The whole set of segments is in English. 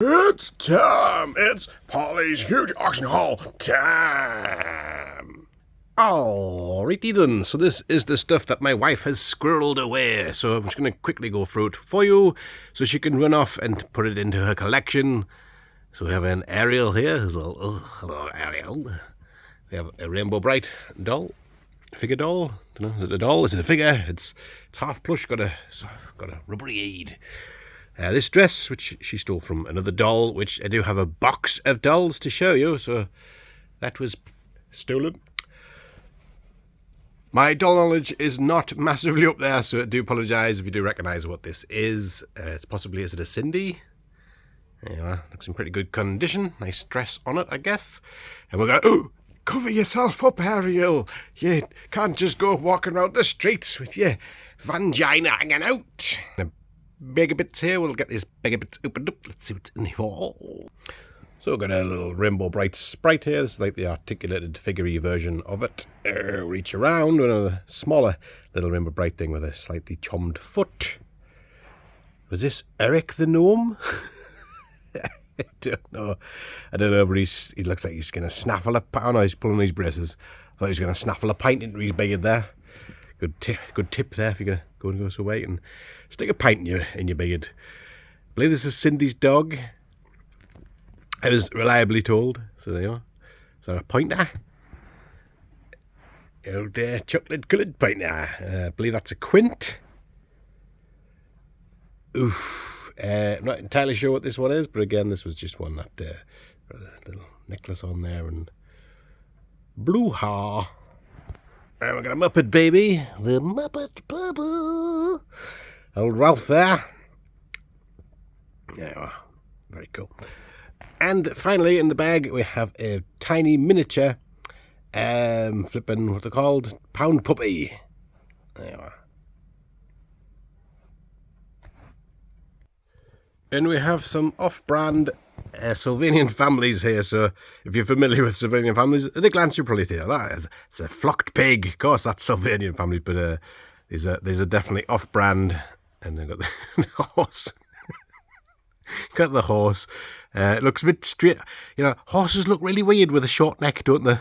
It's time! It's Polly's huge auction haul time! Alrighty then, so this is the stuff that my wife has squirreled away. So I'm just going to quickly go through it for you so she can run off and put it into her collection. So we have an Ariel here. Hello, Ariel. We have a Rainbow Bright doll. Figure doll. Don't know, is it a doll? Is it a figure? It's half plush, got a rubbery aid. This dress, which she stole from another doll, which I do have a box of dolls to show you, so that was stolen. My doll knowledge is not massively up there, so I do apologise if you do recognise what this is. Is it a Cindy? There you are, looks in pretty good condition. Nice dress on it, I guess. And we're going, oh, cover yourself up, Ariel. You can't just go walking around the streets with your vagina hanging out. The bigger bits here, we'll get these bigger bits opened up. Let's see what's in the hole. So we've got a little Rainbow Bright Sprite here. This is like the articulated figure-y version of it. Reach around, another smaller little Rainbow Bright thing with a slightly chommed foot. Was this Eric the Gnome? I don't know, but he looks like he's going to snaffle a pint. Oh no, he's pulling these braces. I thought he was going to snaffle a pint into his beard there. Good tip there if you're going to go so away and stick a pint in your beard. I believe this is Cindy's dog. I was reliably told. So there you are. Is that a pointer? Old chocolate-coloured pointer. I believe that's a quint. Oof. I'm not entirely sure what this one is, but again, this was just one that got a little necklace on there and blue hair. And we got a Muppet baby, the Muppet Bubble. Old Ralph there. There you are. Very cool. And finally, in the bag, we have a tiny miniature, what's it called? Pound puppy. There you are. And we have some off-brand Sylvanian families here, so if you're familiar with Sylvanian families, at a glance you'll probably think, it's a flocked pig. Of course, that's Sylvanian families, but these are definitely off-brand. And they've got the horse. Got the horse. It looks a bit straight. You know, horses look really weird with a short neck, don't they?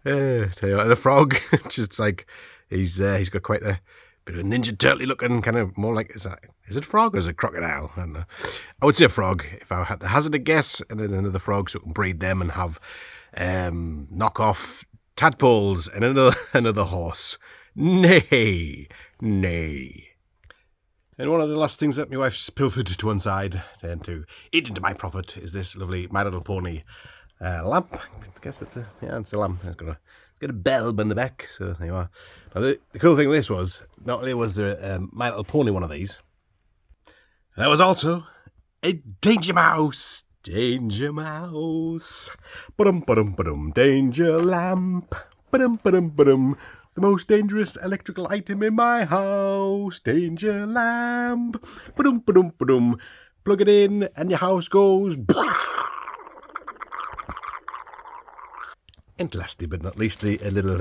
Tell you what, and a frog, just like he's got quite a bit of a Ninja Turtle looking, kind of more like, is it a frog or is it a crocodile? I don't know. I would say a frog if I had to hazard a guess, and then another frog so we can breed them and have knock-off tadpoles and another horse. Nay. And one of the last things that my wife's pilfered to one side then to eat into my profit is this lovely My Little Pony lamp. I guess it's a lamp. It's got a bell in the back, so there you are. Now the cool thing with this was, not only was there a My Little Pony one of these, there was also a Danger Mouse. Danger Mouse. Ba-dum, danger lamp. Ba-dum. The most dangerous electrical item in my house. Danger lamp. Ba-dum. Plug it in and your house goes. And lastly but not least, a little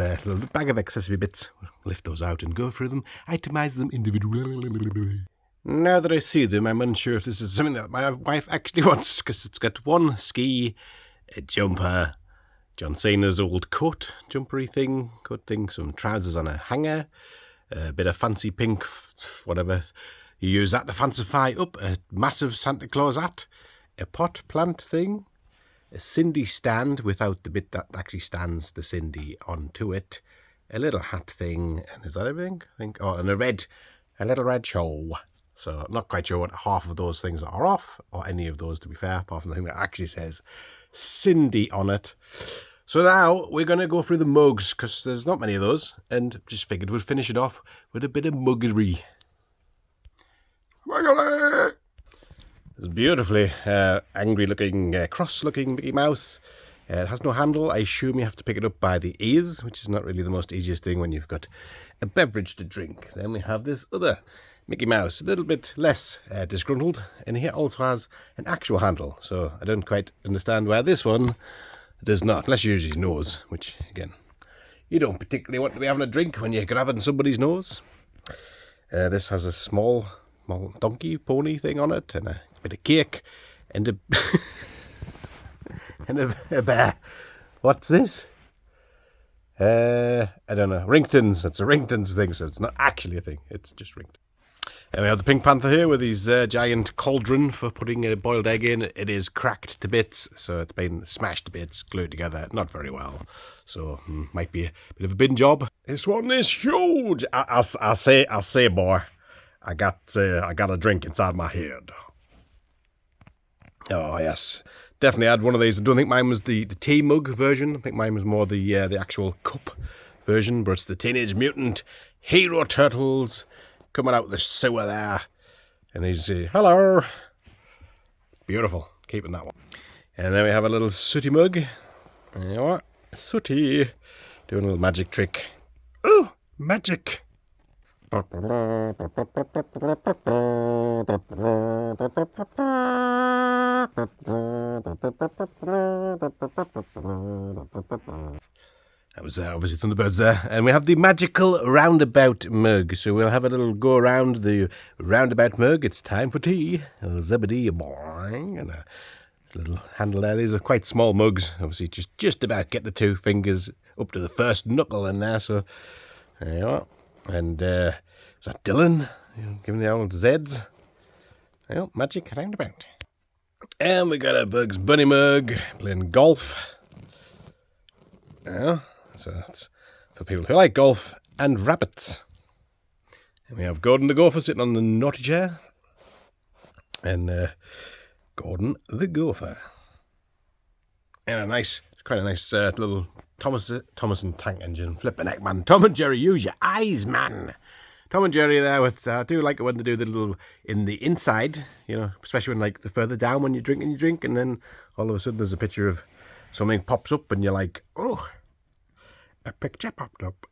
bag of accessory bits. We'll lift those out and go through them, itemise them individually. Now that I see them, I'm unsure if this is something that my wife actually wants, because it's got one ski, a jumper, John Cena's old coat thing, some trousers on a hanger, a bit of fancy pink, whatever. You use that to fancify up a massive Santa Claus hat, a pot plant thing, a Cindy stand without the bit that actually stands the Cindy onto it, a little hat thing, and is that everything? I think. Oh, and a little red show. So I'm not quite sure what half of those things are off, or any of those, to be fair, apart from the thing that actually says Cindy on it. So now we're going to go through the mugs, because there's not many of those, and just figured we'd finish it off with a bit of muggery. It's beautifully angry-looking, cross-looking Mickey Mouse. It has no handle. I assume you have to pick it up by the ears, which is not really the most easiest thing when you've got a beverage to drink. Then we have this other Mickey Mouse, a little bit less disgruntled, and he also has an actual handle. So I don't quite understand why this one does not, unless you use his nose, which, again, you don't particularly want to be having a drink when you're grabbing somebody's nose. This has a small donkey pony thing on it, and a bit of cake, and a and a bear. What's this? I don't know. Ringtons. It's a Ringtons thing, so it's not actually a thing. It's just Ringtons. And we have the Pink Panther here with his giant cauldron for putting a boiled egg in. It is cracked to bits, so it's been smashed to bits, glued together, not very well. So might be a bit of a bin job. This one is huge. I'll say, boy, I got a drink inside my head. Oh yes, definitely had one of these. I don't think mine was the tea mug version. I think mine was more the actual cup version. But it's the Teenage Mutant Hero Turtles coming out the sewer there, and he's hello. Beautiful, keeping that one. And then we have a little sooty mug. You know what? Sooty doing a little magic trick. Oh, magic! That was obviously Thunderbirds there. And we have the magical roundabout mug. So we'll have a little go around the roundabout mug. It's time for tea. A zebedee, boing. And a little handle there. These are quite small mugs. Obviously just about get the 2 fingers up to the first knuckle in there. So there you are. And is that Dylan? Giving the old Zeds. Well, magic roundabout. And we got a Bugs Bunny mug playing golf. Yeah, so that's for people who like golf and rabbits. And we have Gordon the Gopher sitting on the naughty chair. And Gordon the Gopher. And it's quite a nice little Thomason tank engine. Flipping heck, man. Tom and Jerry, use your eyes, man. Tom and Jerry there with, I do like it when they do the little, in the inside, especially when like the further down when you're drinking your drink, and then all of a sudden there's a picture of something pops up and you're like, oh, a picture popped up.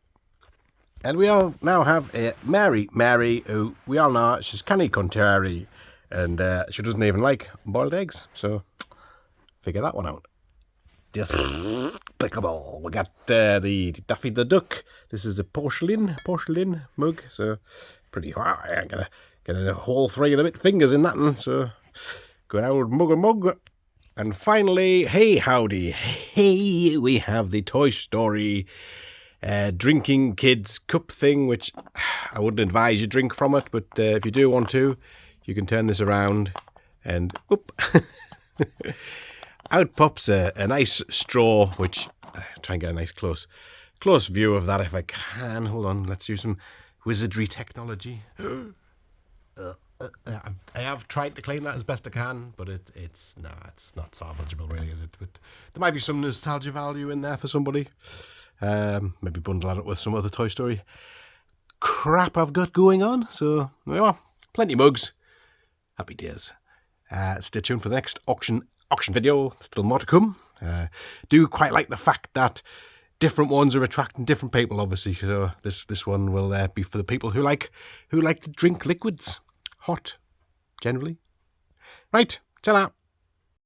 And we all now have a Mary, who we all know she's canny contrary, and she doesn't even like boiled eggs, so figure that one out. Despicable. We got the Daffy the Duck. This is a porcelain mug, so pretty. I'm gonna get a whole 3 and a bit fingers in that one. So good old mug. And finally, hey howdy, hey, we have the Toy Story drinking kids cup thing, which I wouldn't advise you drink from it, but if you do want to, you can turn this around and oop. Out pops a nice straw, which try and get a nice close view of that if I can. Hold on, let's use some wizardry technology. I have tried to clean that as best I can, but it's not salvageable really, is it? But there might be some nostalgia value in there for somebody. Maybe bundle that up with some other Toy Story crap I've got going on. So there you are, plenty of mugs. Happy days. Stay tuned for the next auction video. Still more to come. Do quite like the fact that different ones are attracting different people, obviously. So this one will be for the people who like to drink liquids, hot, generally. Right, ta-da.